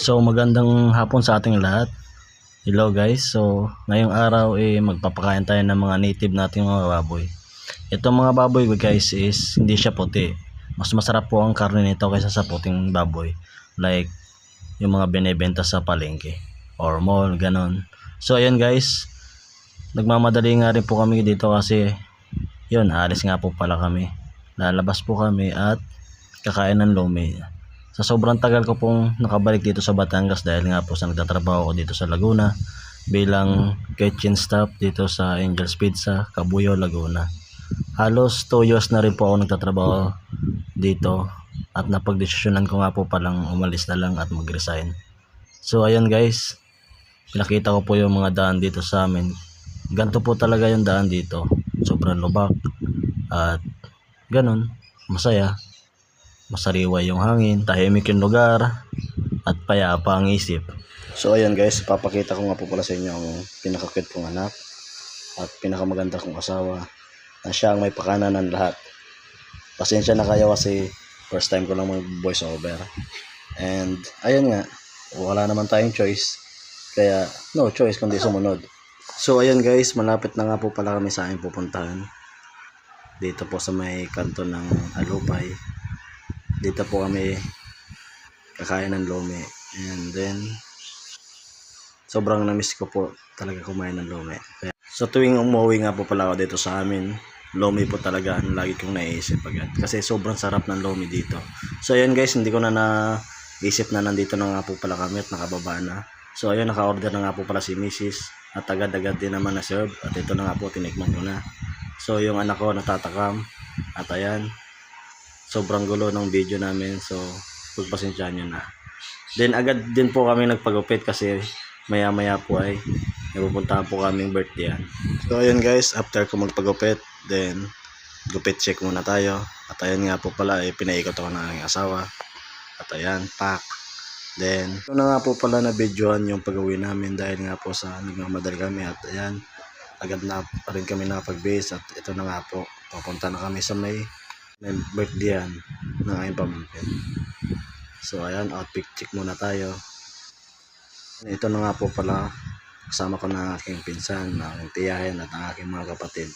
So magandang hapon sa ating lahat. Hello guys. So ngayong araw magpapakain tayo ng mga native nating mga baboy. Itong mga baboy guys is hindi siya puti. Mas masarap po ang karne nito kaysa sa puting baboy. Like yung mga binebenta sa palengke or mall, ganon. So ayan guys, nagmamadali nga rin po kami dito kasi yun, alis nga po pala kami. Lalabas po kami at kakain ng lomi. Sa sobrang tagal ko pong nakabalik dito sa Batangas dahil nga po sa nagtatrabaho ko dito sa Laguna bilang kitchen staff dito sa Angel's Pizza, Cabuyao, Laguna. Halos 2 years na rin po ako nagtatrabaho dito at napagdesisyonan ko nga po palang umalis na lang at mag-resign. So ayan guys, pinakita ko po yung mga daan dito sa amin. Ganito po talaga yung daan dito. Sobrang lubak at ganun, masaya. Masariwa yung hangin, tahimik yung lugar at payapa ang isip. So ayan guys, papakita ko nga po pala sa inyo ang pinaka-cute kong anak at pinakamaganda kong asawa na siya ang may pakanan ng lahat. Pasensya na kayo kasi first time ko lang mag voice over. And ayan nga, wala naman tayong choice. Kaya no choice kundi sumunod. So ayan guys, malapit na nga po pala kami sa aming pupuntahan. Dito po sa may kanto ng Alupay. Dito po kami kakain ng lomi. And then sobrang namiss ko po talaga kumain ng lomi. Kaya, so tuwing umuwi nga po pala ako dito sa amin, lomi po talaga ang lagi kong naiisip agad. Kasi sobrang sarap ng lomi dito. So ayan guys, hindi ko na naisip na nandito na nga po pala kami at nakababa na. So ayun, naka-order na nga po pala si Mrs. At agad-agad din naman na-serve. At ito na nga po, tinikman ko na. So yung anak ko natatakam. At ayan, sobrang gulo ng video namin, so pagpasensyahan nyo na. Then agad din po kami nagpagupit kasi maya maya po ay napupuntahan po kaming birthday. So ayun guys, after ko magpagupit, then gupit check muna tayo. At ayan nga po pala pinaikot ako ng aking asawa. At ayan, pack. Then ito na nga po pala na videoan yung pag-uwi namin dahil nga po sa nagmamadali kami. At ayan, agad na pa rin kami nakapag-base. At ito na nga po, papunta na kami sa may birthday yan ng aking pamangkin. So ayan, outfit check muna tayo. Ito na nga po pala, kasama ko ng aking pinsan, ng aking tiyahin at ang aking mga kapatid.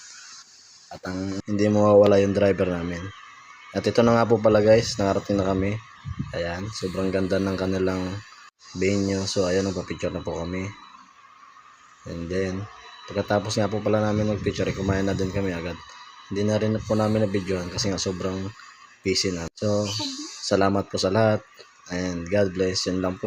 At ang hindi mawawala yung driver namin. At ito na nga po pala guys, nakarating na kami. Ayan, sobrang ganda ng kanilang venue. So ayan, nagpa-picture na po kami. And then pagkatapos nga po pala namin mag-picture, kumain na din kami agad. Hindi na rin po namin na videoan kasi nga sobrang busy na. So, salamat po sa lahat and God bless. Yan lang po.